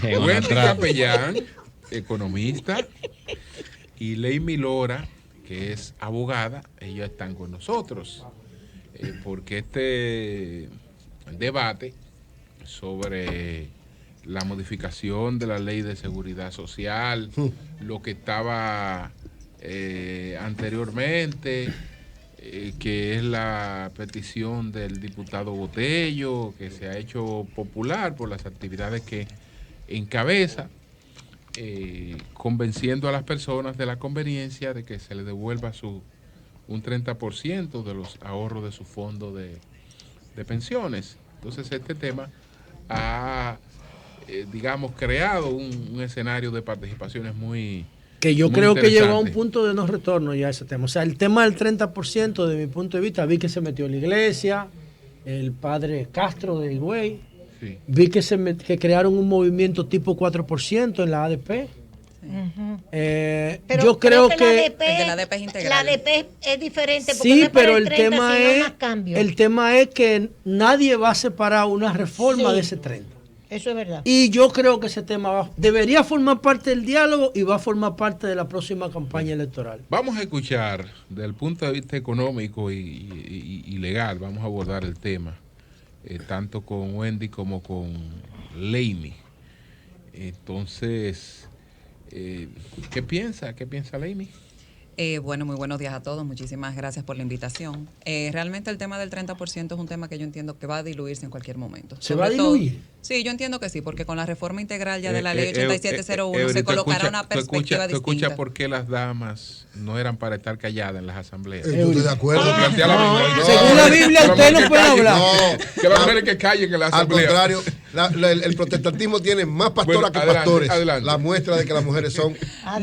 Wendy Capellán, economista, y Leimi Lora, que es abogada. Ellos están con nosotros porque este debate sobre la modificación de la ley de seguridad social, lo que estaba anteriormente, que es la petición del diputado Botello, que se ha hecho popular por las actividades que encabeza, convenciendo a las personas de la conveniencia de que se le devuelva un 30% de los ahorros de su fondo de pensiones. Entonces este tema ha, digamos, creado un escenario de participaciones que yo muy creo que llegó a un interesante. punto de no retorno ya ese tema. O sea, el tema del 30%, de mi punto de vista, vi que se metió la iglesia, el padre Castro de Higüey, Sí. vi que crearon un movimiento tipo 4% en la ADP. Pero Yo creo que el de la ADP es integral. La ADP es diferente porque sí, no es para pero el 30, sino el tema es que nadie va a separar una reforma Sí. de ese 30. Eso es verdad. Y yo creo que ese tema debería formar parte del diálogo y va a formar parte de la próxima campaña electoral. Vamos a escuchar desde el punto de vista económico y legal, vamos a abordar el tema, tanto con Wendy como con Leimi. Entonces, ¿qué piensa Leimi? Bueno, muy buenos días a todos. Muchísimas gracias por la invitación. Realmente el tema del 30% es un tema que yo entiendo que va a diluirse en cualquier momento. ¿Se va a diluir? Sí, yo entiendo que sí, porque con la reforma integral ya de la ley 8701 se tú colocará una perspectiva tú distinta. escuchas por qué las damas no eran para estar calladas en las asambleas. Yo estoy de acuerdo. Plantea la misma. Según la Biblia, usted no puede hablar. Que las mujeres que callen en la Al asamblea. contrario, el protestantismo tiene más pastoras Bueno, que adelante, pastores. adelante. La muestra de que las mujeres son...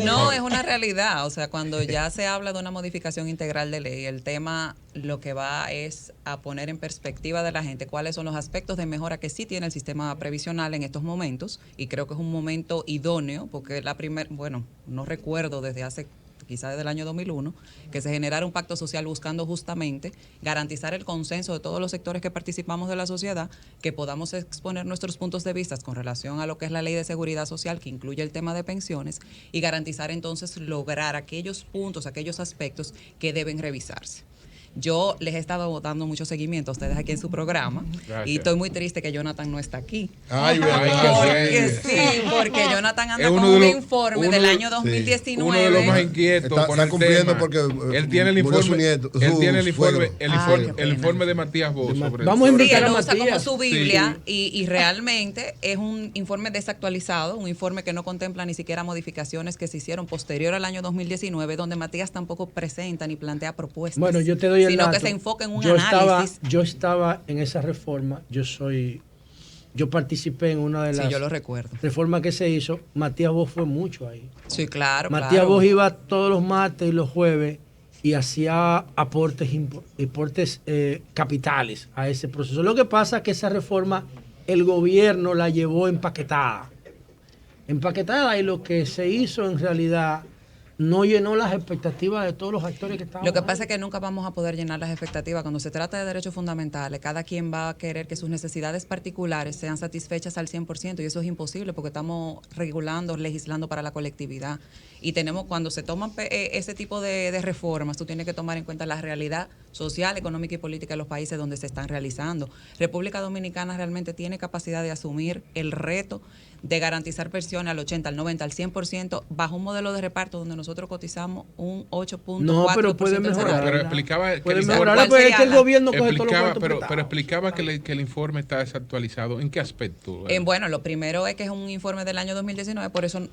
No, es una realidad. O sea, cuando ya se habla de una modificación integral de ley, el tema lo que va es a poner en perspectiva de la gente cuáles son los aspectos de mejora que sí tiene el sistema previsional en estos momentos, y creo que es un momento idóneo, porque no recuerdo desde hace quizás desde el año 2001, que se generara un pacto social buscando justamente garantizar el consenso de todos los sectores que participamos de la sociedad, que podamos exponer nuestros puntos de vista con relación a lo que es la ley de seguridad social, que incluye el tema de pensiones, y garantizar entonces lograr aquellos puntos, aquellos aspectos que deben revisarse. Yo les he estado dando mucho seguimiento a ustedes aquí en su programa. Gracias. Y estoy muy triste que Jonathan no está aquí. Ay, Porque Jonathan anda Es con uno de un los- informe uno del de- año 2019. Uno de los más inquietos Está con el cumpliendo tema. porque Él tiene el murió informe, su nieto, él su tiene el informe, suegro. Qué pena. de Matías Bosch sobre Vamos a sobre- Sí, invitar él a lo usa como Matías. su Biblia y realmente es un informe desactualizado, un informe que no contempla ni siquiera modificaciones que se hicieron posterior al año 2019, donde Matías tampoco presenta ni plantea propuestas. Bueno, yo te doy el sino dato. que se enfoca en un yo análisis. yo estaba en esa reforma, yo participé en una de Sí, las yo lo recuerdo. reformas que se hizo. Matías Bosch fue mucho ahí. Sí, claro, Matías claro. Bosch iba todos los martes y los jueves y hacía aportes capitales a ese proceso. Lo que pasa es que esa reforma el gobierno la llevó empaquetada. Y lo que se hizo en realidad no llenó las expectativas de todos los actores que estaban Lo que ahí. pasa es que nunca vamos a poder llenar las expectativas. Cuando se trata de derechos fundamentales, cada quien va a querer que sus necesidades particulares sean satisfechas al 100%, y eso es imposible porque estamos regulando, legislando para la colectividad. Y cuando se toman ese tipo de reformas, tú tienes que tomar en cuenta la realidad social, económica y política de los países donde se están realizando. República Dominicana realmente tiene capacidad de asumir el reto de garantizar pensiones al 80, al 90, al 100% bajo un modelo de reparto donde nosotros cotizamos un 8.4% No, pero puede del mejorar. salario. Pero explicaba que Puede el mejorar, ¿Cuál pero es que sería el la- gobierno coge todos los explicaba, cuartos pero prestados. explicaba que el informe está desactualizado. ¿En qué aspecto? Bueno, lo primero es que es un informe del año 2019, por eso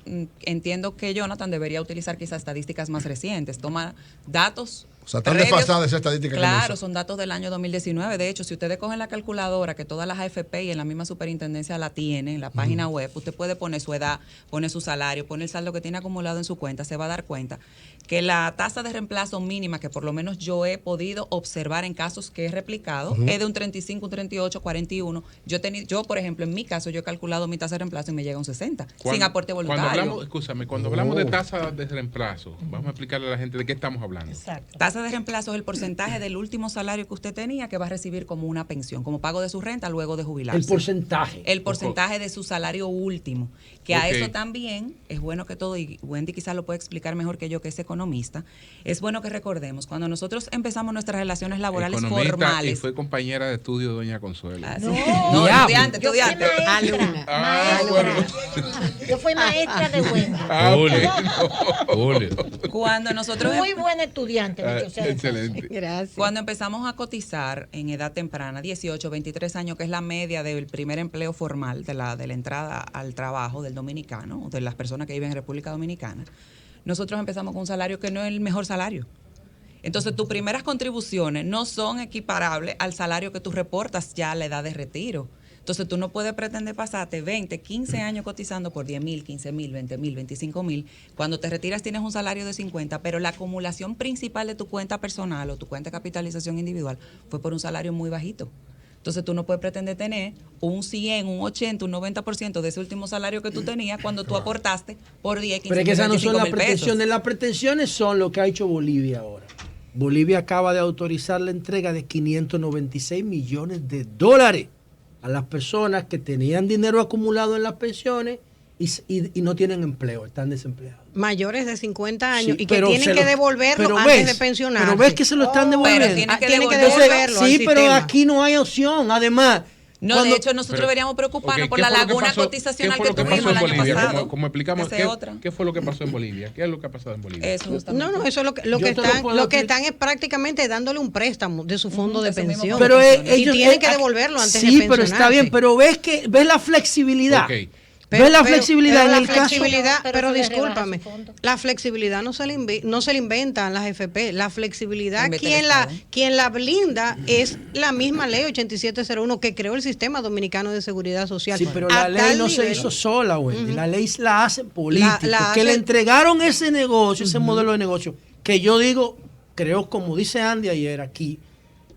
entiendo que Jonathan debería utilizar quizás estadísticas más recientes, toma datos. O sea, están previos. desfasadas esas estadísticas que Claro, usa. son datos del año 2019. De hecho, si ustedes cogen la calculadora, que todas las AFP y en la misma superintendencia la tienen, en la página web, usted puede poner su edad, pone su salario, pone el saldo que tiene acumulado en su cuenta, se va a dar cuenta que la tasa de reemplazo mínima, que por lo menos yo he podido observar en casos que he replicado, es de un 35, un 38, 41. Yo, por ejemplo, en mi caso, yo he calculado mi tasa de reemplazo y me llega a un 60, sin aporte voluntario. Cuando hablamos de tasa de reemplazo, vamos a explicarle a la gente de qué estamos hablando. Exacto. Tasa tasa de reemplazo es el porcentaje del último salario que usted tenía que va a recibir como una pensión, como pago de su renta luego de jubilarse. El porcentaje. El porcentaje de su salario último. Que a eso también es bueno que todo, y Wendy quizás lo puede explicar mejor que yo, que es economista, es bueno que recordemos, cuando nosotros empezamos nuestras relaciones laborales Economista, formales. Y fue compañera de estudio de doña Consuelo. No, estudiante. Maestra. Yo fui maestra de Wendy. Cuando nosotros muy buena estudiante, excelente. Gracias. Cuando empezamos a cotizar en edad temprana, 18, 23 años, que es la media del primer empleo formal de la entrada al trabajo del dominicano, de las personas que viven en República Dominicana, nosotros empezamos con un salario que no es el mejor salario. Entonces, tus primeras contribuciones no son equiparables al salario que tú reportas ya a la edad de retiro. Entonces, tú no puedes pretender pasarte 20, 15 años cotizando por 10,000, 15,000, 20,000, 25,000. Cuando te retiras tienes un salario de 50, pero la acumulación principal de tu cuenta personal o tu cuenta de capitalización individual fue por un salario muy bajito. Entonces, tú no puedes pretender tener un 100, un 80, un 90% de ese último salario que tú tenías cuando tú aportaste por 10, 15, pero es que esas no son las 25,000 pesos. pretensiones. Las pretensiones son lo que ha hecho Bolivia ahora. Bolivia acaba de autorizar la entrega de 596 millones de dólares a las personas que tenían dinero acumulado en las pensiones y no tienen empleo, están desempleados. Mayores de 50 años Sí, y que tienen que devolverlo antes de pensionarse. Pero ves que se lo están devolviendo. Pero tienen que devolverlo al sí, pero sistema. aquí no hay opción. Además, no, de hecho, nosotros deberíamos preocuparnos por la laguna cotizacional que tuvimos el año pasado. Como explicamos, ¿qué fue lo que pasó en Bolivia? ¿Qué es lo que ha pasado en Bolivia? Eso justamente. No, eso es lo que están es prácticamente dándole un préstamo de su fondo de pensión. Pero ellos tienen que devolverlo antes de pensionarse. Sí, pero está bien, pero ves la flexibilidad. Okay. ¿Ves la flexibilidad en el caso? Pero discúlpame, la flexibilidad no se le inventan las FP. La flexibilidad, quien la blinda es la misma ley 8701 que creó el Sistema Dominicano de Seguridad Social. Sí, pero la ley no se hizo sola, Wendy. La ley la hacen políticos, que le entregaron ese negocio, ese modelo de negocio, que yo digo, creo, como dice Andy ayer aquí,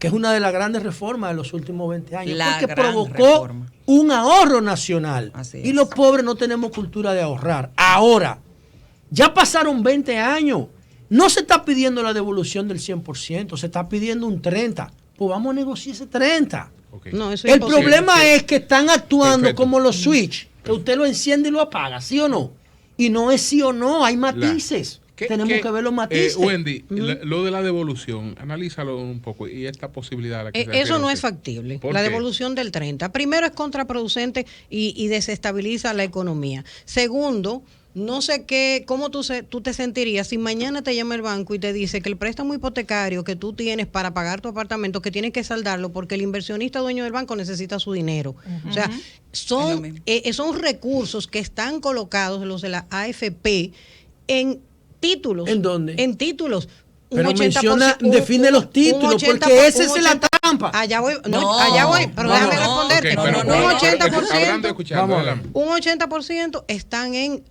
que es una de las grandes reformas de los últimos 20 años, porque provocó un ahorro nacional. Y los pobres no tenemos cultura de ahorrar. Ahora, ya pasaron 20 años. No se está pidiendo la devolución del 100%, se está pidiendo un 30%. Pues vamos a negociar ese 30%. Okay. No, eso el problema es que están actuando como los switch, que usted lo enciende y lo apaga, ¿sí o no? Y no es sí o no, hay matices. Tenemos que ver los matices. Wendy, lo de la devolución, analízalo un poco y esta posibilidad. A la que eso no es factible. La devolución del 30. Primero, es contraproducente y desestabiliza la economía. Segundo, no sé cómo tú te sentirías si mañana te llama el banco y te dice que el préstamo hipotecario que tú tienes para pagar tu apartamento, que tienes que saldarlo porque el inversionista dueño del banco necesita su dinero. O sea, son recursos que están colocados, los de la AFP, en títulos. ¿En dónde? En títulos. Pero define los títulos, porque esa es la trampa. Allá voy, pero déjame responderte. Un 80% están en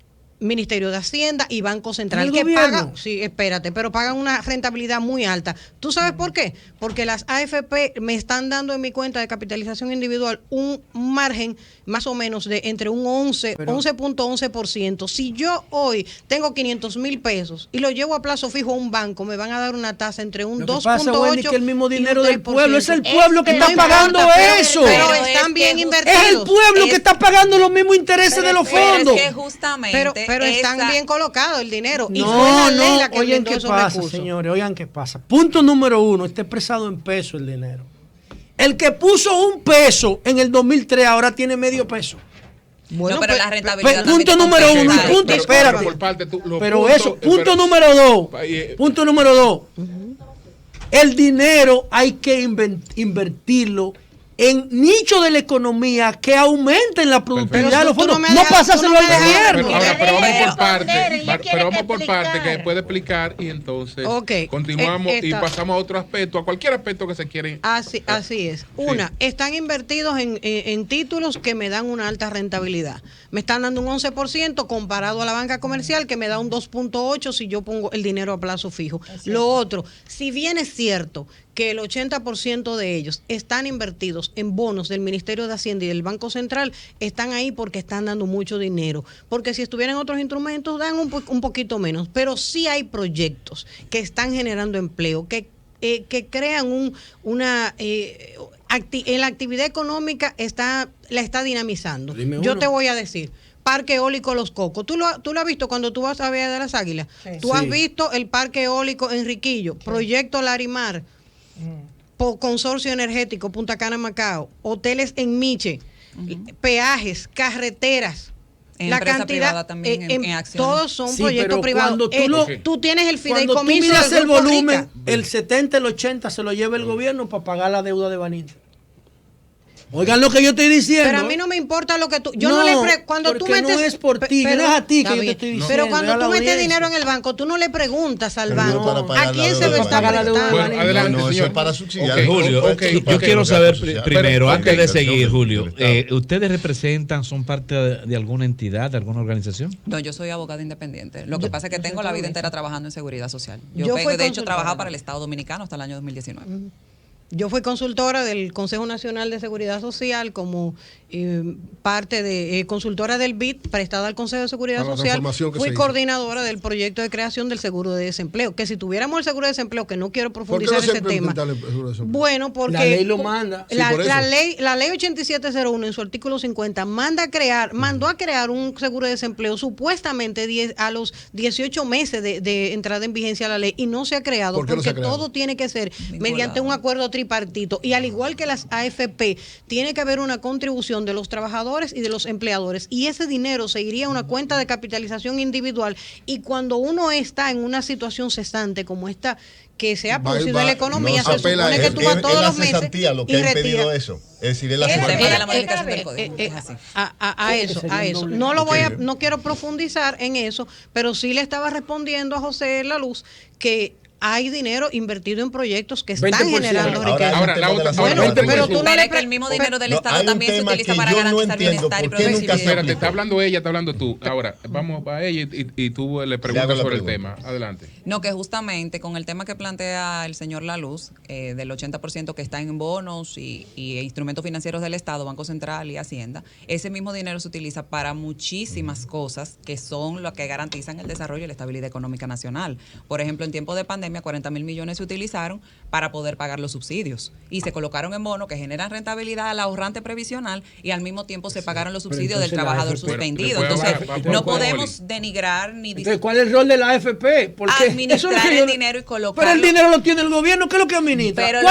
Ministerio de Hacienda y Banco Central, que pagan, sí, espérate, pero pagan una rentabilidad muy alta. ¿Tú sabes por qué? Porque las AFP me están dando en mi cuenta de capitalización individual un margen más o menos de entre un 11.11%. Si yo hoy tengo 500,000 pesos y lo llevo a plazo fijo a un banco, me van a dar una tasa entre un 2.8% y que el mismo dinero del pueblo. Es el pueblo que no está pagando eso. Pero están bien invertidos. Es el pueblo que está pagando los mismos intereses de los fondos. Es que justamente pero están bien colocados el dinero. No, oigan qué pasa, señores, oigan qué pasa. Punto número 1, está expresado en peso el dinero. El que puso un peso en el 2003 ahora tiene medio peso. Bueno, pero la rentabilidad punto número 1, espérate. Pero eso, punto número 2. Punto número 2. El dinero hay que invertirlo en nicho de la economía que aumenten la productividad de los fondos. No pasárselo al gobierno. Pero vamos por parte, que puede explicar y entonces continuamos y pasamos a otro aspecto, a cualquier aspecto que se quiere. Así es. Están invertidos en títulos que me dan una alta rentabilidad. Me están dando un 11% comparado a la banca comercial, que me da un 2.8% si yo pongo el dinero a plazo fijo. Lo otro, si bien es cierto que el 80% de ellos están invertidos empleados en bonos del Ministerio de Hacienda y del Banco Central están ahí porque están dando mucho dinero. Porque si estuvieran otros instrumentos, dan un poquito menos. Pero sí hay proyectos que están generando empleo, que crean la actividad económica la está dinamizando. Yo te voy a decir, Parque Eólico Los Cocos. ¿Tú lo has visto cuando tú vas a Villa de las Águilas? Sí. Tú has visto el Parque Eólico Enriquillo, sí. Proyecto Larimar, Consorcio Energético, Punta Cana, Macao, hoteles en Miche, peajes, carreteras. En la cantidad privada también en acciones. Todos son proyectos privados. Tú tienes el fideicomiso. Cuando tú miras el volumen, el 70, el 80 se lo lleva el gobierno para pagar la deuda de Banín. Oigan lo que yo estoy diciendo. Pero a mí no me importa lo que tú. Cuando tú metes, no es por ti, no es a ti que yo te estoy diciendo. Pero cuando tú metes dinero en el banco, tú no le preguntas al banco a quién se lo está prestando. Bueno, adelante, no, eso señor. es para subsidiar. Julio, yo quiero saber primero, antes de seguir, Julio, ¿ustedes representan, son parte de alguna entidad, de alguna organización? No, yo soy abogada independiente. Lo que pasa es que tengo la vida entera trabajando en seguridad social. Yo de hecho, trabajaba para el Estado Dominicano hasta el año 2019. Yo fui consultora del Consejo Nacional de Seguridad Social como parte de consultora del BID prestada al Consejo de Seguridad Social. Fui coordinadora del proyecto de creación del seguro de desempleo. Que si tuviéramos el seguro de desempleo, que no quiero profundizar en ese tema. Bueno, porque la ley lo manda. La ley 8701 en su artículo 50 mandó a crear un seguro de desempleo supuestamente a los 18 meses de entrada en vigencia de la ley y no se ha creado porque todo tiene que ser mediante un acuerdo tripartito y al igual que las AFP tiene que haber una contribución de los trabajadores y de los empleadores y ese dinero se iría a una cuenta de capitalización individual y cuando uno está en una situación cesante como esta que se ha producido en la economía, se supone que tú vas todos los meses lo que ha impedido eso. Es decir, a eso. No quiero profundizar en eso, pero sí le estaba respondiendo a José La Luz que hay dinero invertido en proyectos que están generando riqueza. Ahora, pero tú no le que el mismo dinero del Estado también se utiliza para garantizar bienestar y progresividad. Espérate, está hablando ella, está hablando tú. Ahora, vamos a ella y tú le preguntas sobre el tema. Adelante. No, que justamente con el tema que plantea el señor La Luz, del 80% que está en bonos y instrumentos financieros del Estado, Banco Central y Hacienda, ese mismo dinero se utiliza para muchísimas cosas que son lo que garantizan el desarrollo y la estabilidad económica nacional. Por ejemplo, en tiempo de pandemia, 40.000 millones se utilizaron para poder pagar los subsidios y se colocaron en bonos que generan rentabilidad al ahorrante previsional y al mismo tiempo se pagaron los subsidios del trabajador suspendido. Entonces, no podemos denigrar ni decir. ¿Cuál es el rol de la AFP? Administrar el dinero y colocarlo. Pero el dinero lo tiene el gobierno, ¿qué es lo que administra?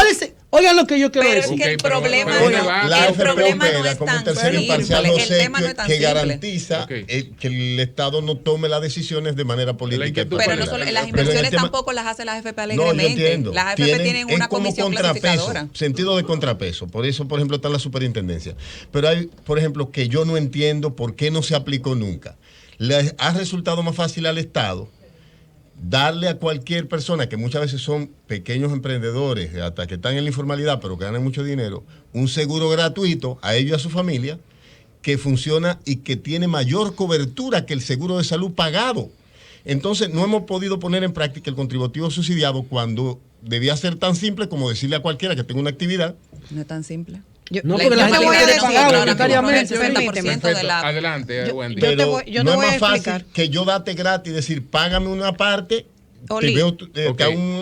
Oigan lo que yo quiero decir. Pero es que el problema no es tan simple. El tema no es tan simple. Que garantiza que el Estado no tome las decisiones de manera política. Pero no solo, las inversiones tampoco las hace la AFP alegremente. No, yo entiendo. Las AFP tienen una comisión clasificadora. Sentido de contrapeso. Por eso, por ejemplo, está la superintendencia. Pero hay, por ejemplo, que yo no entiendo por qué no se aplicó nunca. Le ha resultado más fácil al Estado darle a cualquier persona, que muchas veces son pequeños emprendedores, hasta que están en la informalidad, pero que ganan mucho dinero, un seguro gratuito a ellos y a su familia, que funciona y que tiene mayor cobertura que el seguro de salud pagado. Entonces, no hemos podido poner en práctica el contributivo subsidiado cuando debía ser tan simple como decirle a cualquiera que tenga una actividad. No es tan simple. Porque la gente quiere pagar voluntariamente. Adelante, Wendy. Pero no es más fácil que yo date gratis y decir, págame una parte. Te veo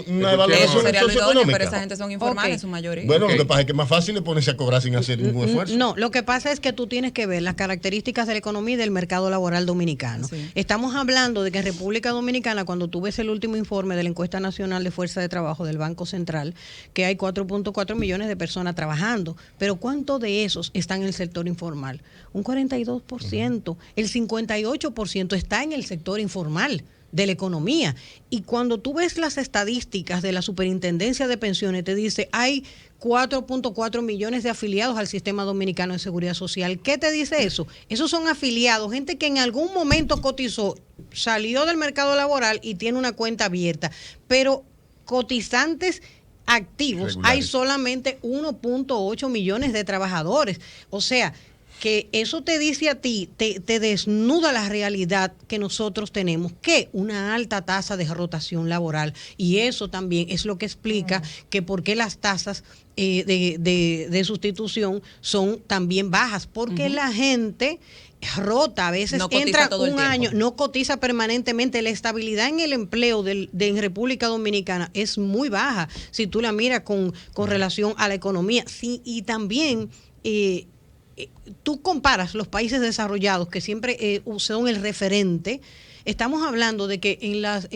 una evaluación socioeconómica. Pero esa gente son informales en su mayoría. Bueno, lo que pasa es que es más fácil ponerse a cobrar sin hacer ningún esfuerzo. No, lo que pasa es que tú tienes que ver las características de la economía y del mercado laboral dominicano. Sí. Estamos hablando de que en República Dominicana, cuando tú ves el último informe de la Encuesta Nacional de Fuerza de Trabajo del Banco Central, que hay 4.4 millones de personas trabajando, pero ¿cuántos de esos están en el sector informal? Un 42%. El 58% está en el sector informal de la economía. Y cuando tú ves las estadísticas de la Superintendencia de Pensiones, te dice, hay 4.4 millones de afiliados al Sistema Dominicano de Seguridad Social. ¿Qué te dice eso? Esos son afiliados, gente que en algún momento cotizó, salió del mercado laboral y tiene una cuenta abierta, pero cotizantes activos, hay solamente 1.8 millones de trabajadores. O sea, que eso te dice a ti, te desnuda la realidad que nosotros tenemos, que una alta tasa de rotación laboral, y eso también es lo que explica que por qué las tasas de sustitución son también bajas, porque la gente rota, a veces no entra todo un año, no cotiza permanentemente. La estabilidad en el empleo en República Dominicana es muy baja, si tú la miras con relación a la economía. Sí, y también tú comparas los países desarrollados, que siempre son el referente. Estamos hablando de que en las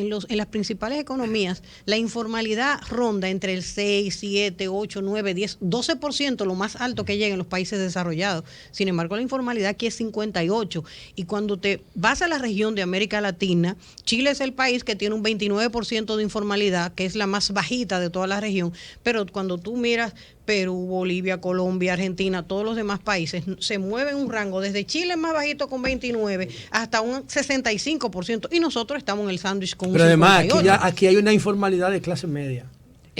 principales economías la informalidad ronda entre el 6, 7, 8, 9, 10, 12%, lo más alto que llega en los países desarrollados. Sin embargo, la informalidad aquí es 58%. Y cuando te vas a la región de América Latina, Chile es el país que tiene un 29% de informalidad, que es la más bajita de toda la región. Pero cuando tú miras Perú, Bolivia, Colombia, Argentina, todos los demás países se mueven un rango desde Chile más bajito con 29 hasta un 65%, y nosotros estamos en el sándwich con un 58%. Pero además aquí hay una informalidad de clase media.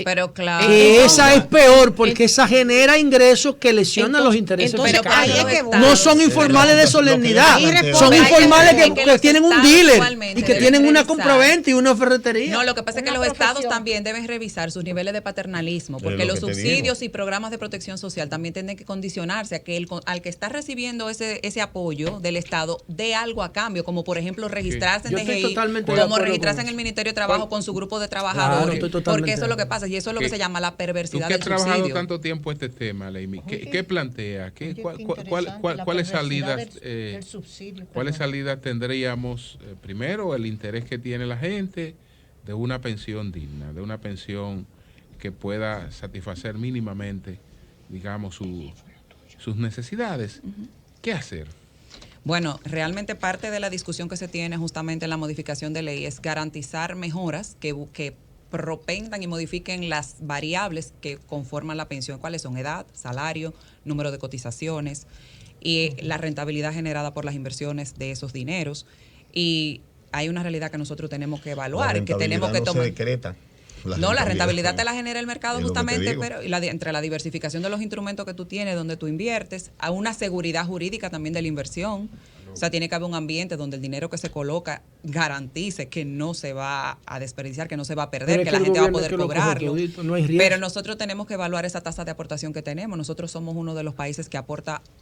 Pero claro. Esa es peor porque esa genera ingresos que lesionan los intereses fiscales. No son informales de solemnidad, son informales que tienen un dealer y que tienen una compraventa y una ferretería. No, lo que pasa es que los estados también deben revisar sus niveles de paternalismo, porque los subsidios y programas de protección social también tienen que condicionarse a que al que está recibiendo ese apoyo del Estado dé algo a cambio, como por ejemplo registrarse en DGI, como registrarse en el Ministerio de Trabajo con su grupo de trabajadores, porque eso es lo que pasa. Y eso es lo que se llama la perversidad del subsidio. ¿Tú que has trabajado tanto tiempo este tema, Leimi? ¿Qué plantea? ¿Cuáles salidas tendríamos? Primero, el interés que tiene la gente de una pensión digna, de una pensión que pueda satisfacer mínimamente, digamos, sus necesidades. ¿Qué hacer? Bueno, realmente parte de la discusión que se tiene justamente en la modificación de ley es garantizar mejoras que propendan y modifiquen las variables que conforman la pensión. ¿Cuáles son? Edad, salario, número de cotizaciones y la rentabilidad generada por las inversiones de esos dineros. Y hay una realidad que nosotros tenemos que evaluar, que tenemos que tomar. Se decreta. La rentabilidad te la genera el mercado justamente, pero entre la diversificación de los instrumentos que tú tienes, donde tú inviertes, a una seguridad jurídica también de la inversión. O sea, tiene que haber un ambiente donde el dinero que se coloca garantice que no se va a desperdiciar, que no se va a perder, que la gente va a poder cobrarlo. Pero nosotros tenemos que evaluar esa tasa de aportación que tenemos. Nosotros somos uno de los países que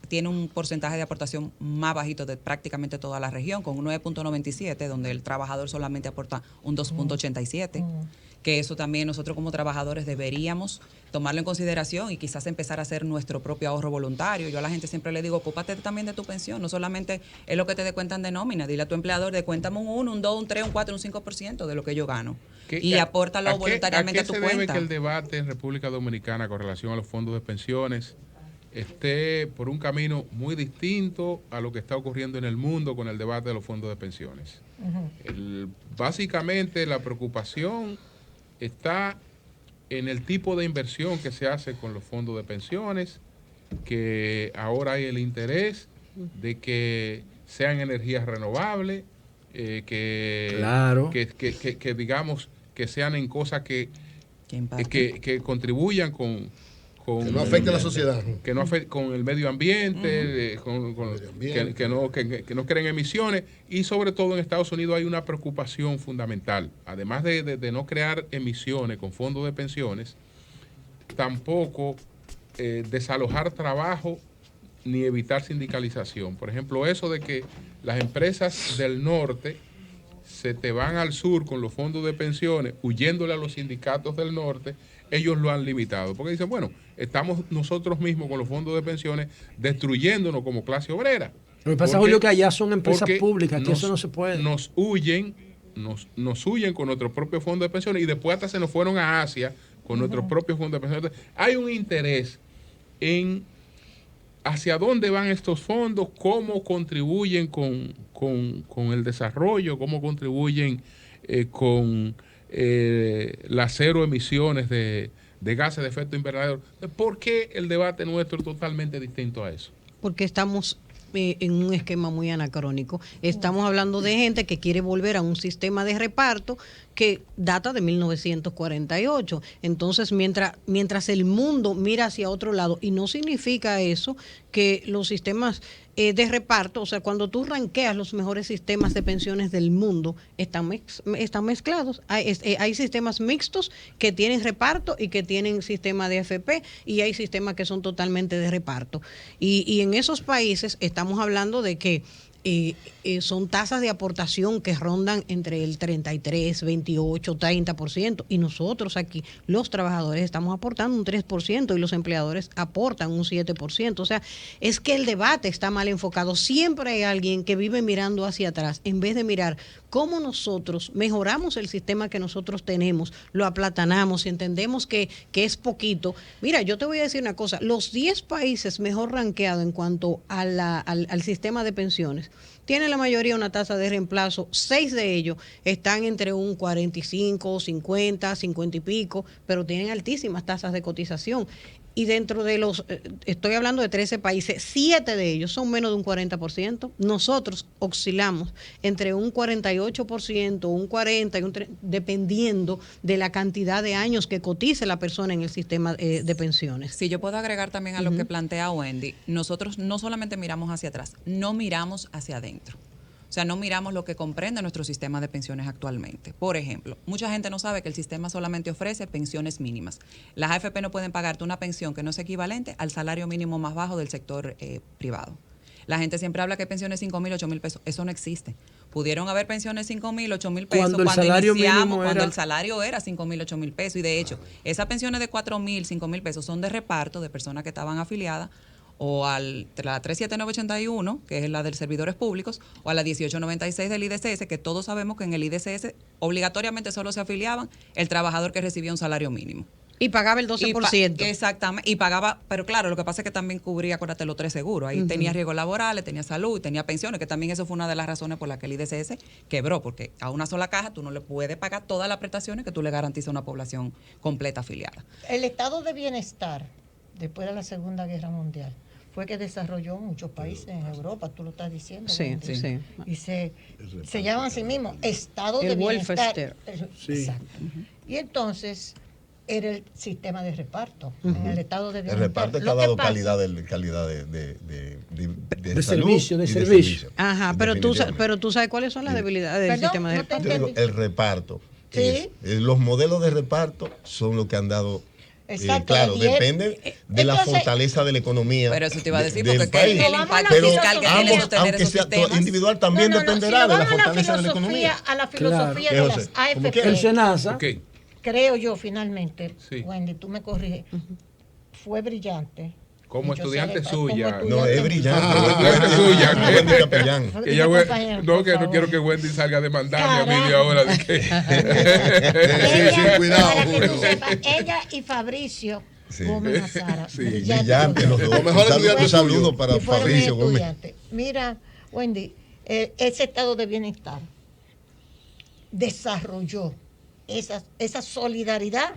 tiene un porcentaje de aportación más bajito de prácticamente toda la región, con un 9.97, donde el trabajador solamente aporta un 2.87. Que eso también nosotros como trabajadores deberíamos tomarlo en consideración y quizás empezar a hacer nuestro propio ahorro voluntario. Yo a la gente siempre le digo, ocúpate también de tu pensión, no solamente es lo que te descuentan de nómina, dile a tu empleador, descuéntame un 1, un 2, un 3, un 4, un 5% de lo que yo gano y apórtalo voluntariamente a tu cuenta. ¿A qué se debe que el debate en República Dominicana con relación a los fondos de pensiones esté por un camino muy distinto a lo que está ocurriendo en el mundo con el debate de los fondos de pensiones? Básicamente la preocupación está en el tipo de inversión que se hace con los fondos de pensiones, que ahora hay el interés de que sean energías renovables, que digamos que sean en cosas que contribuyan con que no afecte a la sociedad, que no afecte con el medio ambiente, que no creen emisiones, y sobre todo en Estados Unidos hay una preocupación fundamental, además de no crear emisiones con fondos de pensiones, tampoco desalojar trabajo ni evitar sindicalización. Por ejemplo, eso de que las empresas del norte se te van al sur con los fondos de pensiones, huyéndole a los sindicatos del norte, ellos lo han limitado, porque dicen, bueno, estamos nosotros mismos con los fondos de pensiones destruyéndonos como clase obrera. Lo que pasa, Julio, que allá son empresas públicas, que eso no se puede. Nos huyen con nuestro propio fondo de pensiones y después hasta se nos fueron a Asia con nuestros propios fondos de pensiones. Hay un interés en hacia dónde van estos fondos, cómo contribuyen con el desarrollo, cómo contribuyen con las cero emisiones de gases de efecto invernadero. ¿Por qué el debate nuestro es totalmente distinto a eso? Porque estamos en un esquema muy anacrónico. Estamos hablando de gente que quiere volver a un sistema de reparto que data de 1948. Entonces, mientras el mundo mira hacia otro lado, y no significa eso que los sistemas de reparto, o sea, cuando tú ranqueas los mejores sistemas de pensiones del mundo, están mezclados. Hay sistemas mixtos que tienen reparto y que tienen sistema de AFP, y hay sistemas que son totalmente de reparto. Y en esos países estamos hablando de que son tasas de aportación que rondan entre el 33, 28, 30%, y nosotros aquí, los trabajadores, estamos aportando un 3% y los empleadores aportan un 7%. O sea, es que el debate está mal enfocado. Siempre hay alguien que vive mirando hacia atrás en vez de mirar cómo nosotros mejoramos el sistema que nosotros tenemos, lo aplatanamos y entendemos que es poquito. Mira, yo te voy a decir una cosa, los 10 países mejor rankeados en cuanto a al sistema de pensiones tienen la mayoría una tasa de reemplazo. 6 de ellos están entre un 45, 50, 50 y pico, pero tienen altísimas tasas de cotización. Y dentro de los, estoy hablando de 13 países, 7 de ellos son menos de un 40%. Nosotros oscilamos entre un 48%, un 40%, dependiendo de la cantidad de años que cotice la persona en el sistema de pensiones. Si yo puedo agregar también a lo que plantea Wendy, nosotros no solamente miramos hacia atrás, no miramos hacia adentro. O sea, no miramos lo que comprende nuestro sistema de pensiones actualmente. Por ejemplo, mucha gente no sabe que el sistema solamente ofrece pensiones mínimas. Las AFP no pueden pagarte una pensión que no es equivalente al salario mínimo más bajo del sector privado. La gente siempre habla que hay pensiones 5,000, 8,000 pesos. Eso no existe. Pudieron haber pensiones 5,000, 8,000 pesos cuando el salario era 5,000, 8,000 pesos. Y de hecho, esas pensiones de 4,000, 5,000 pesos son de reparto de personas que estaban afiliadas o a la 37981, que es la de servidores públicos, o a la 1896 del IDCS, que todos sabemos que en el IDCS obligatoriamente solo se afiliaban el trabajador que recibía un salario mínimo. Y pagaba el 12%. Exactamente, y pagaba, pero claro, lo que pasa es que también cubría, acuérdate, los 3 seguros. Ahí tenía riesgos laborales, tenía salud, tenía pensiones, que también eso fue una de las razones por las que el IDCS quebró, porque a una sola caja tú no le puedes pagar todas las prestaciones que tú le garantizas a una población completa afiliada. El estado de bienestar, después de la Segunda Guerra Mundial, fue que desarrolló muchos países en Europa, tú lo estás diciendo. Sí, sí. Y se llaman a sí mismos estado de bienestar. Exacto. Y entonces era el sistema de reparto en el estado de bienestar. El reparto está dado calidad de servicio. Ajá, pero tú sabes cuáles son las debilidades del sistema de reparto. El reparto. Los modelos de reparto son los que han dado. Claro, depende de la fortaleza de la economía. Pero eso te iba a decir, porque el impacto fiscal que tiene sostener esos sistemas individual también dependerá de la fortaleza de la economía. A la filosofía de las AFP. El SENASA. Creo yo, finalmente, Wendy, tú me corriges, fue brillante. Como estudiante suya. No, es brillante. Estudiante suya. Wendy Capellán. Que no quiero que Wendy salga a demandarme a mí de ahora. Ella y Fabricio Gómez Azara. Brillante. Los mejores un saludo para Fabricio Gómez. Mira, Wendy, ese estado de bienestar desarrolló esa solidaridad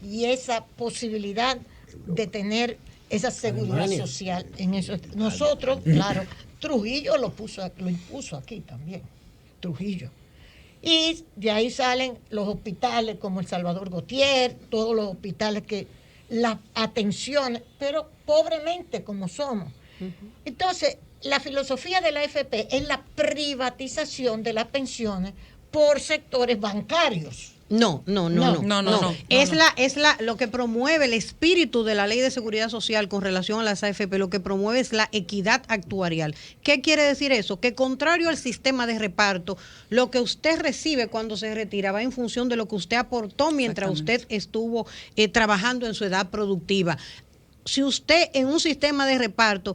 y esa posibilidad de tener esa seguridad social en eso. Nosotros, claro, Trujillo lo impuso aquí también, Trujillo. Y de ahí salen los hospitales como el Salvador Gautier, todos los hospitales que las atenciones, pero pobremente como somos. Entonces, la filosofía de la AFP es la privatización de las pensiones por sectores bancarios. No. Es lo que promueve el espíritu de la Ley de Seguridad Social con relación a las AFP, lo que promueve es la equidad actuarial. ¿Qué quiere decir eso? Que contrario al sistema de reparto, lo que usted recibe cuando se retira va en función de lo que usted aportó mientras usted estuvo trabajando en su edad productiva. Si usted en un sistema de reparto,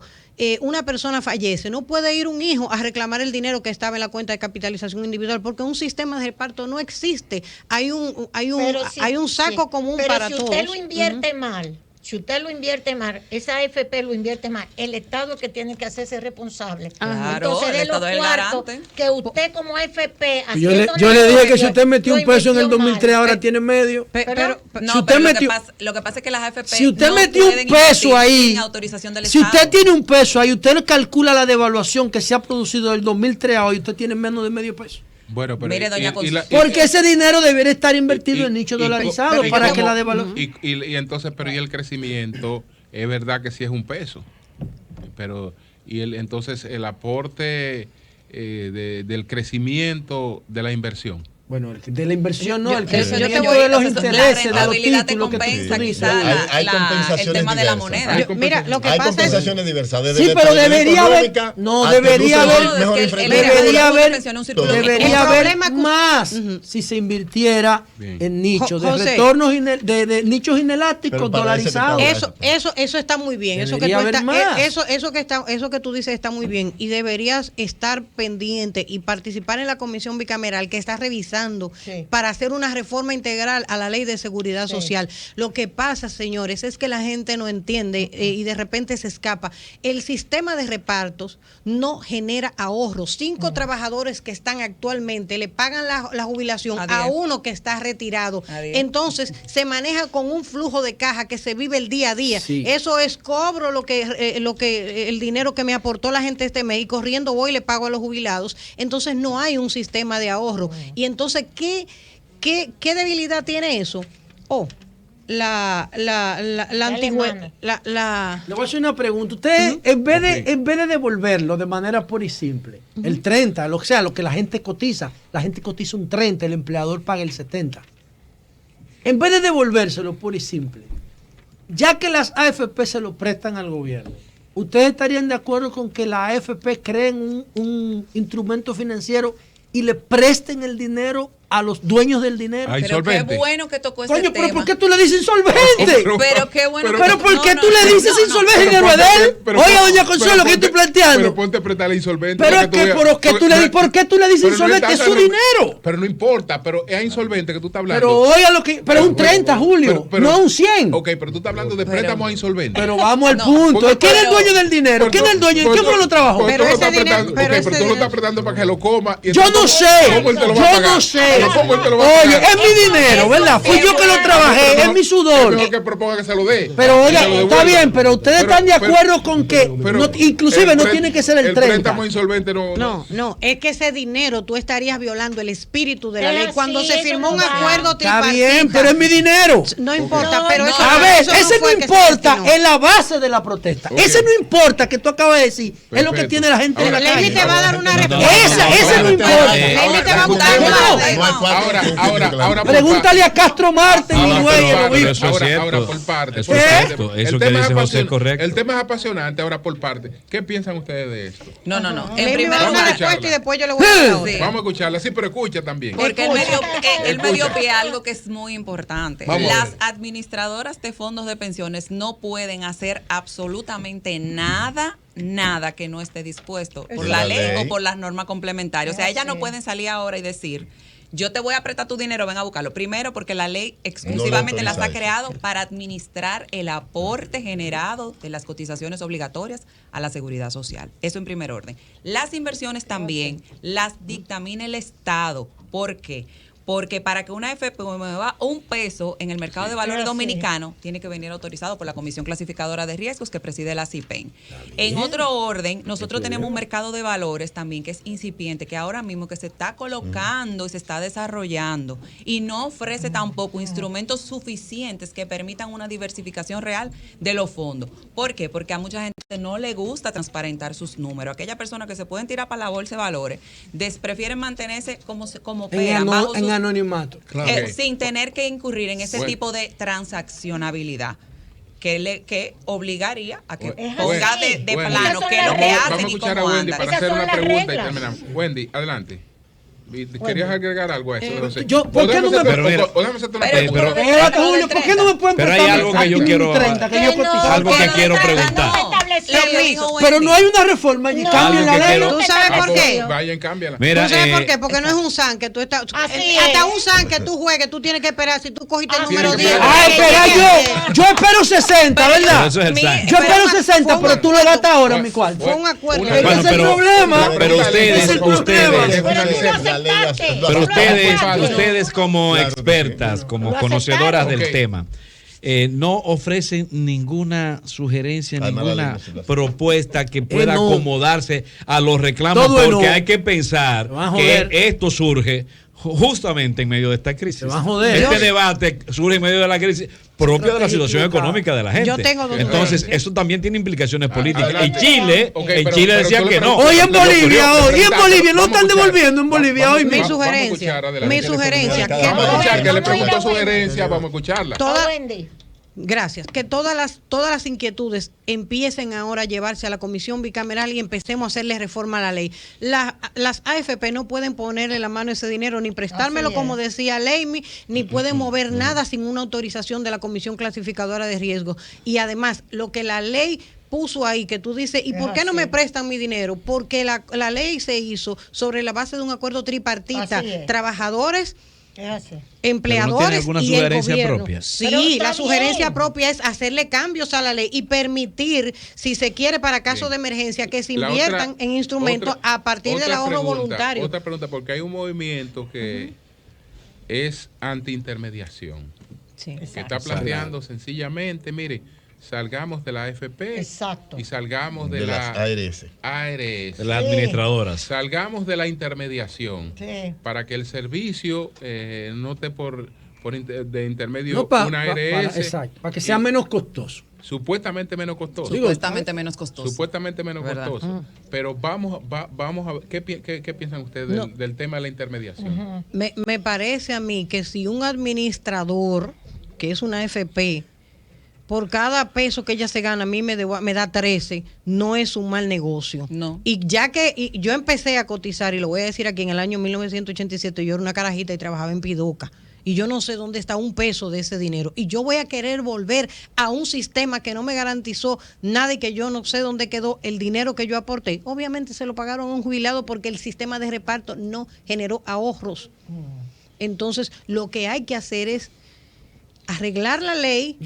una persona fallece, no puede ir un hijo a reclamar el dinero que estaba en la cuenta de capitalización individual, porque un sistema de reparto no existe. Hay un saco común para todos. Pero si usted lo invierte mal, si usted lo invierte mal, esa AFP lo invierte mal, el Estado que tiene que hacerse responsable. Claro, entonces de los cuartos que usted como AFP yo le dije que si usted metió un peso en el 2003 ahora tiene medio. Lo que pasa es que las AFP si usted metió un peso ahí, si usted tiene un peso ahí, usted calcula la devaluación que se ha producido del 2003 a hoy, usted tiene menos de medio peso. Bueno, pero mire, doña porque ese dinero debería estar invertido en nichos dolarizados para que la devaluación. Y entonces, pero ¿y el crecimiento? Es verdad que sí es un peso. pero entonces el aporte del crecimiento de la inversión. Bueno, de la inversión no, el crecimiento de los intereses, de los títulos que compensa quizás el tema de la moneda. Mira, lo que hay pasa compensaciones diversas. Sí, pero debería haber, debería haber más si se invirtiera en nichos de retornos de nichos inelásticos dolarizados. Eso está muy bien. Eso que tú dices está muy bien y deberías estar pendiente y participar en la comisión bicameral que está revisando para hacer una reforma integral a la ley de seguridad social. Lo que pasa, señores, es que la gente no entiende y de repente se escapa. El sistema de repartos no genera ahorros. 5 trabajadores que están actualmente le pagan la jubilación a uno que está retirado. Entonces se maneja con un flujo de caja que se vive el día a día. Sí. Eso es cobro el dinero que me aportó la gente este mes y corriendo voy y le pago a los jubilados. Entonces no hay un sistema de ahorro. Y entonces, ¿qué debilidad tiene eso? La antigüedad. Le voy a hacer una pregunta. Usted, en vez de devolverlo de manera pura y simple, el 30, lo que la gente cotiza un 30, el empleador paga el 70. En vez de devolvérselo pura y simple, ya que las AFP se lo prestan al gobierno, ¿ustedes estarían de acuerdo con que la AFP creen un instrumento financiero y le presten el dinero a los dueños del dinero? Pero qué bueno que tocó ese tema. Pero ¿por qué tú le dices insolvente? Pero qué bueno. Pero ¿por qué tú le dices insolvente, dinero de él? Oiga, doña Consuelo, ¿qué estoy planteando? Pero ponte a prestarle insolvente. ¿Por qué tú le dices insolvente? Es su dinero. Pero no importa, pero es insolvente que tú estás hablando. Pero oiga pero es un 30, Julio, no un 100. Ok, pero tú estás hablando de préstamos a insolvente. Pero vamos al punto. ¿Quién es el dueño del dinero? ¿Quién es el dueño? ¿Quién fue lo trabajó? Pero ese dinero, pero tú lo estás prestando para que lo coma. Yo no sé. Oye, es mi dinero, ¿verdad? Fui yo que lo trabajé, es mi sudor. Es mejor que proponga que se lo dé. Pero oiga, está bien, pero ustedes están de acuerdo con que inclusive no tiene que ser el 30. El préstamo insolvente no, es que ese dinero tú estarías violando el espíritu de la ley. Cuando se firmó un acuerdo tripartita. Está bien, pero es mi dinero. No importa, pero eso a ver, ese no importa, es la base de la protesta. Ese no importa que tú acabas de decir, es lo que tiene la gente en la calle. Lely te va a dar una respuesta. Ese no importa. Lely te va a buscar Ahora pregúntale a Castro Marte y ahora por parte. Eso que dice José es correcto. El tema es apasionante, ahora por parte. ¿Qué piensan ustedes de esto? No. En primero una respuesta y después yo le voy a dar la otra. Vamos a escucharla, sí, pero escucha también. Porque él me dio pie a algo que es muy importante. Las administradoras de fondos de pensiones no pueden hacer absolutamente nada que no esté dispuesto por la ley o por las normas complementarias. O sea, ellas no pueden salir ahora y decir, yo te voy a prestar tu dinero, ven a buscarlo. Primero, porque la ley exclusivamente las ha creado para administrar el aporte generado de las cotizaciones obligatorias a la seguridad social. Eso en primer orden. Las inversiones también las dictamina el Estado. ¿Por qué? Porque para que una AFP mueva un peso en el mercado de valores dominicano, tiene que venir autorizado por la Comisión Clasificadora de Riesgos que preside la CIPEN. En otro orden, nosotros tenemos un mercado de valores también que es incipiente, que ahora mismo que se está colocando y se está desarrollando y no ofrece tampoco instrumentos suficientes que permitan una diversificación real de los fondos. ¿Por qué? Porque a mucha gente no le gusta transparentar sus números. Aquellas personas que se pueden tirar para la bolsa de valores prefieren mantenerse como operan bajo sus anonimato. Sin tener que incurrir en ese tipo de transaccionabilidad que obligaría a que ponga de plano qué es lo que hacen. Vamos a escuchar a Wendy para hacer una pregunta y terminamos. Wendy, adelante. ¿Querías agregar algo a eso? ¿Por qué no me pueden Pero hay algo que yo quiero preguntar. Pero no hay una reforma y cambien la ley. ¿Tú sabes por qué? Vayan, cámbiala. ¿Tú sabes por qué? Porque no es un SAN que tú estás. Hasta un SAN que tú juegues, tú tienes que esperar. Si tú cogiste el número 10. Yo espero 60, ¿verdad? Yo espero 60, pero tú lo gastas ahora en mi cuarto. Fue un acuerdo. Ese es el problema. Pero ustedes como expertas, como conocedoras del tema, no ofrecen ninguna sugerencia, ninguna propuesta que pueda acomodarse a los reclamos, porque hay que pensar que esto surge justamente en medio de esta crisis. Se va a joder. Este debate surge en medio de la crisis propia de la situación económica de la gente. Yo tengo Entonces, eso también tiene implicaciones políticas. En Chile, pero decían que no. Hoy en Bolivia, no están devolviendo en Bolivia hoy. Mi sugerencia, vamos a escuchar que le preguntó sugerencia, vamos a escucharla. Gracias. Que todas las inquietudes empiecen ahora a llevarse a la comisión bicameral y empecemos a hacerle reforma a la ley. Las AFP no pueden ponerle la mano a ese dinero, ni prestármelo, como decía Leimi, ni pueden mover nada sin una autorización de la Comisión Clasificadora de Riesgo. Y además, lo que la ley puso ahí, que tú dices, ¿y por qué no me prestan mi dinero? Porque la ley se hizo sobre la base de un acuerdo tripartita, trabajadores, empleadores y el gobierno. Propia. Sí, la sugerencia propia es hacerle cambios a la ley y permitir, si se quiere, para casos de emergencia, que se inviertan en instrumentos a partir del ahorro voluntario. Otra pregunta, porque hay un movimiento que es anti-intermediación, que está planteando sencillamente, mire, salgamos de la AFP y salgamos de las ARS, de las administradoras. Salgamos de la intermediación para que el servicio no esté de intermedio una ARS. Para que sea menos costoso. Supuestamente menos costoso. Supuestamente menos costoso. Pero vamos a ver, ¿qué piensan ustedes del tema de la intermediación? Me parece a mí que si un administrador, que es una AFP, por cada peso que ella se gana, a mí me da 13, no es un mal negocio. No. Y ya que yo empecé a cotizar, y lo voy a decir aquí, en el año 1987, yo era una carajita y trabajaba en Pidoca. Y yo no sé dónde está un peso de ese dinero. Y yo voy a querer volver a un sistema que no me garantizó nada y que yo no sé dónde quedó el dinero que yo aporté. Obviamente se lo pagaron a un jubilado porque el sistema de reparto no generó ahorros. Entonces, lo que hay que hacer es arreglar la ley,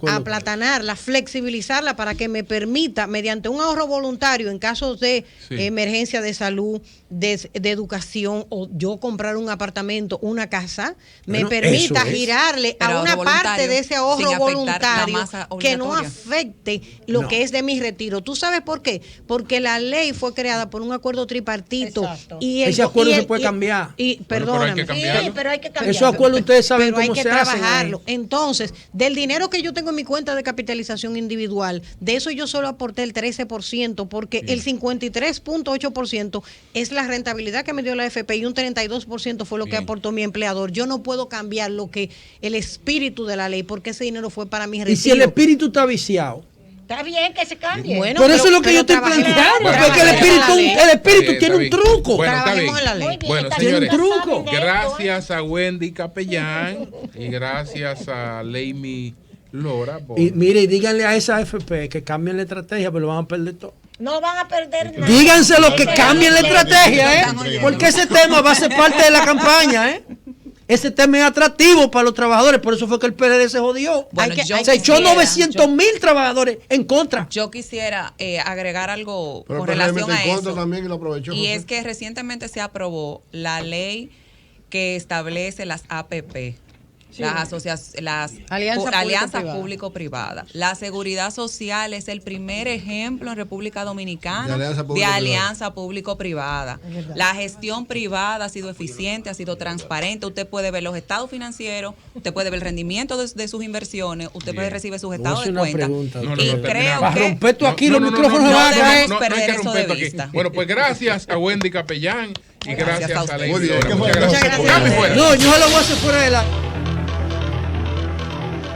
aplatanarla, flexibilizarla para que me permita, mediante un ahorro voluntario en casos de emergencia de salud, de educación, o yo comprar un apartamento, una casa, me permita girarle a una parte de ese ahorro voluntario que no afecte lo que es de mi retiro. ¿Tú sabes por qué? Porque la ley fue creada por un acuerdo tripartito. Y ese acuerdo se puede cambiar. Perdóname. Pero hay que cambiarlo. Esos acuerdos ustedes saben cómo se trabajarlo. Entonces, del dinero que yo tengo en mi cuenta de capitalización individual, de eso yo solo aporté el 13%, porque el 53.8% es la rentabilidad que me dio la AFP y un 32% fue lo que aportó mi empleador. Yo no puedo cambiar el espíritu de la ley, porque ese dinero fue para mi retiro. Y si el espíritu está viciado. Está bien que se cambie. Bueno, por eso es lo que yo estoy planteando. Porque el espíritu tiene un truco. Trabajemos en la ley. Bueno, señores, gracias a Wendy Capellán y gracias a Leimi Lora. Y mire, díganle a esa AFP que cambien la estrategia, pero lo van a perder todo. No van a perder nada. Díganselo que cambien la estrategia, porque ese tema va a ser parte de la campaña, Ese tema es atractivo para los trabajadores, por eso fue que el PLD se jodió. Bueno, se echó 900,000 trabajadores en contra. Yo quisiera agregar algo con relación a eso. Y es que recientemente se aprobó la ley que establece las APP. Las alianzas público-privadas. La seguridad social es el primer ejemplo en República Dominicana de alianza público-privada. La gestión privada ha sido eficiente, ha sido transparente. Usted puede ver los estados financieros, usted puede ver el rendimiento de sus inversiones, usted puede recibir sus estados de cuenta. Y creo que romper tú aquí los micrófonos no debemos perder eso de vista. Bueno, pues gracias a Wendy Capellán y gracias a Leimi Lora. No, yo se lo voy a hacer fuera de la...